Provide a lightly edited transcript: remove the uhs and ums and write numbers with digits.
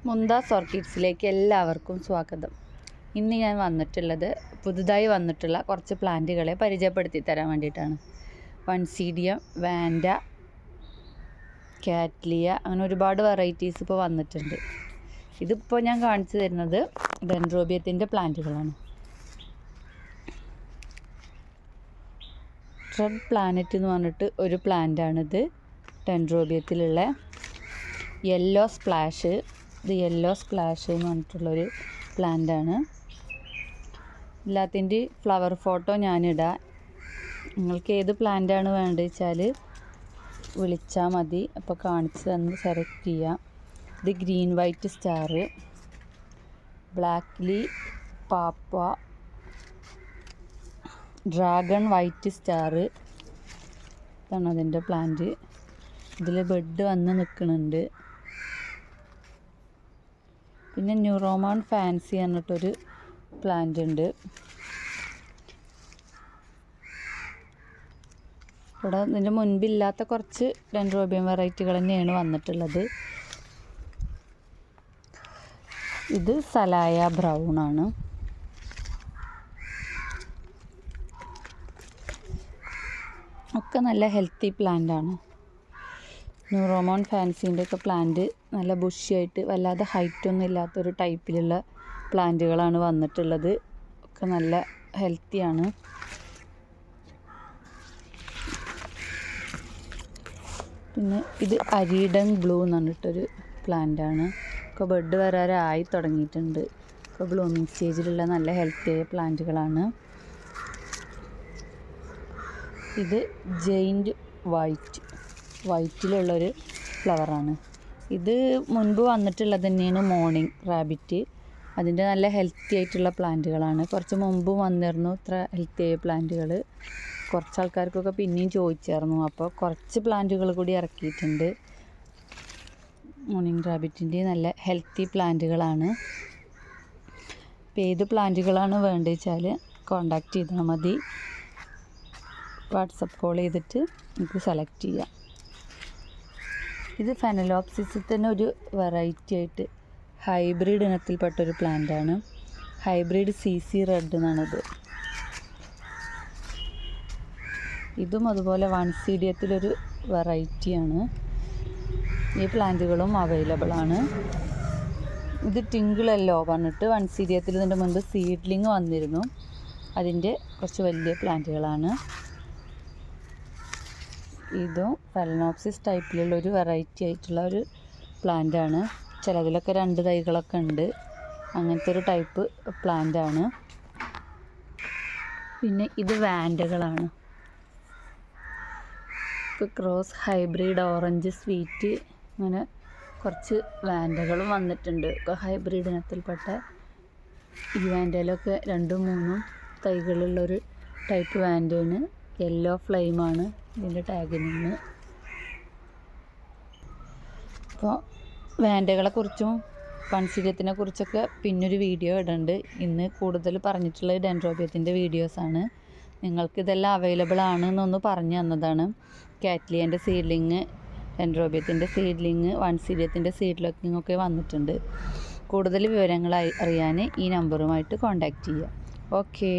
മുന്താസ് ഓർക്കിഡ്സിലേക്ക് എല്ലാവർക്കും സ്വാഗതം. ഇന്ന് ഞാൻ വന്നിട്ടുള്ളത് പുതുതായി വന്നിട്ടുള്ള കുറച്ച് പ്ലാന്റുകളെ പരിചയപ്പെടുത്തി തരാൻ വേണ്ടിയിട്ടാണ്. വൺസീഡിയം, വാൻഡ, കാറ്റ്ലിയ, അങ്ങനെ ഒരുപാട് വെറൈറ്റീസ് ഇപ്പോൾ വന്നിട്ടുണ്ട്. ഇതിപ്പോൾ ഞാൻ കാണിച്ചു തരുന്നത് ഡെൻഡ്രോബിയത്തിൻ്റെ പ്ലാന്റുകളാണ്. റെഡ് പ്ലാനറ്റ് എന്ന് പറഞ്ഞിട്ട് ഒരു പ്ലാന്റാണിത്. ഡെൻഡ്രോബിയത്തിലുള്ള യെല്ലോ സ്പ്ലാഷ്, ഇത് യെല്ലോ സ്പ്ലാഷ് എന്ന് പറഞ്ഞിട്ടുള്ളൊരു പ്ലാന്റാണ്. എല്ലാത്തിൻ്റെ ഫ്ലവർ ഫോട്ടോ ഞാനിടാം. നിങ്ങൾക്ക് ഏത് പ്ലാന്റാണ് വേണ്ടത് വെച്ചാൽ വിളിച്ചാൽ മതി, അപ്പോൾ കാണിച്ച് തന്ന് സെലക്ട് ചെയ്യാം. ഇത് ഗ്രീൻ വൈറ്റ് സ്റ്റാർ, ബ്ലാക്ക്ലി പാപ്പ, ഡ്രാഗൺ വൈറ്റ് സ്റ്റാർ, ഇതാണ് അതിൻ്റെ പ്ലാന്റ്. ഇതിൽ ബെഡ് വന്ന് നിൽക്കുന്നുണ്ട്. പിന്നെ ന്യൂറോമോൺ ഫാൻസി എന്നിട്ടൊരു പ്ലാന്റ് ഉണ്ട്. ഇവിടെ ഇതിൻ്റെ മുൻപില്ലാത്ത കുറച്ച് ഡെൻഡ്രോബിയം വെറൈറ്റികൾ തന്നെയാണ് വന്നിട്ടുള്ളത്. ഇത് സലായ ബ്രൗൺ ആണ്. ഒക്കെ നല്ല ഹെൽത്തി പ്ലാന്റ് ആണ്. ന്യൂറോമോൺ ഫാൻസീൻ്റെ ഒക്കെ പ്ലാന്റ് നല്ല ബുഷിയായിട്ട് വല്ലാതെ ഹൈറ്റൊന്നും ഇല്ലാത്തൊരു ടൈപ്പിലുള്ള പ്ലാന്റുകളാണ് വന്നിട്ടുള്ളത്. ഒക്കെ നല്ല ഹെൽത്തിയാണ്. പിന്നെ ഇത് അരീഡൻ ബ്ലൂ എന്ന് പറഞ്ഞിട്ടൊരു പ്ലാന്റാണ്. ഒക്കെ ബെഡ് വരാറായി തുടങ്ങിയിട്ടുണ്ട്. ഒക്കെ ബ്ലൂമിങ് സ്റ്റേജിലുള്ള നല്ല ഹെൽത്തിയായ പ്ലാന്റുകളാണ്. ഇത് ജെയിൻറ്റ് വൈറ്റിലുള്ളൊരു ഫ്ലവറാണ്. ഇത് മുൻപ് വന്നിട്ടുള്ളത് തന്നെയാണ് മോർണിംഗ് റാബിറ്റ്. അതിൻ്റെ നല്ല ഹെൽത്തി ആയിട്ടുള്ള പ്ലാന്റുകളാണ്. കുറച്ച് മുമ്പ് വന്നിരുന്നു ഇത്ര ഹെൽത്തി ആയ പ്ലാന്റുകൾ. കുറച്ച് ആൾക്കാർക്കൊക്കെ പിന്നെയും ചോദിച്ചായിരുന്നു. അപ്പോൾ കുറച്ച് പ്ലാന്റുകൾ കൂടി ഇറക്കിയിട്ടുണ്ട്. മോർണിംഗ് റാബിറ്റിൻ്റെ നല്ല ഹെൽത്തി പ്ലാന്റുകളാണ്. ഇപ്പോൾ ഏത് പ്ലാന്റുകളാണ് വേണ്ടത് വെച്ചാൽ കോണ്ടാക്ട് ചെയ്താൽ മതി. വാട്സപ്പ് കോൾ ചെയ്തിട്ട് നമുക്ക് സെലക്ട് ചെയ്യാം. ഇത് ഫെനലോപ്സിസത്തിൻ്റെ ഒരു വെറൈറ്റി ആയിട്ട് ഹൈബ്രിഡ് ഇനത്തിൽപ്പെട്ടൊരു പ്ലാന്റാണ്. ഹൈബ്രിഡ് CC റെഡ് എന്നാണിത്. ഇതും അതുപോലെ വൺസീഡിയത്തിലൊരു വെറൈറ്റിയാണ്. ഈ പ്ലാന്റുകളും അവൈലബിൾ ആണ്. ഇത് ടിങ്കിളല്ലോ പറഞ്ഞിട്ട് വൺസീഡിയത്തിൽ ഇതിൻ്റെ മുൻപ് സീഡ്ലിങ് വന്നിരുന്നു. അതിൻ്റെ കുറച്ച് വലിയ പ്ലാന്റുകളാണ്. ഇതും ഫെലനോപ്സിസ് ടൈപ്പിലുള്ളൊരു വെറൈറ്റി ആയിട്ടുള്ള ഒരു പ്ലാന്റാണ്. ചിലതിലൊക്കെ 2 തൈകളൊക്കെ ഉണ്ട്. അങ്ങനത്തെ ഒരു ടൈപ്പ് പ്ലാന്റാണ്. പിന്നെ ഇത് വാൻഡകളാണ്. ഇപ്പോൾ ക്രോസ് ഹൈബ്രിഡ് ഓറഞ്ച് സ്വീറ്റ് അങ്ങനെ കുറച്ച് വാൻഡകളും വന്നിട്ടുണ്ട്. ഹൈബ്രിഡ് ഇനത്തിൽപ്പെട്ട ഈ വാൻഡയിലൊക്കെ 2, 3 തൈകളുള്ളൊരു ടൈപ്പ് വാൻഡയാണ്. യെല്ലോ ഫ്ലെയിമാണ് ഇതിൻ്റെ ടാഗിന്. അപ്പോൾ വാൻഡകളെക്കുറിച്ചും വൺസീഡിയത്തിനെ കുറിച്ചൊക്കെ പിന്നൊരു വീഡിയോ ഇടുന്നുണ്ട്. ഇന്ന് കൂടുതൽ പറഞ്ഞിട്ടുള്ളത് ഡെൻഡ്രോബിയത്തിൻ്റെ വീഡിയോസാണ്. നിങ്ങൾക്കിതെല്ലാം അവൈലബിൾ ആണെന്നൊന്ന് പറഞ്ഞു തന്നതാണ്. കാറ്റ്ലിയൻ്റെ സീഡ്ലിങ്, ഡെൻഡ്രോബിയത്തിൻ്റെ സീഡ്ലിങ്, വൺസീഡിയത്തിൻ്റെ സീഡ്ലിങ്ങൊക്കെ വന്നിട്ടുണ്ട്. കൂടുതൽ വിവരങ്ങൾ അറിയാൻ ഈ നമ്പറുമായിട്ട് കോൺടാക്റ്റ് ചെയ്യുക. ഓക്കേ.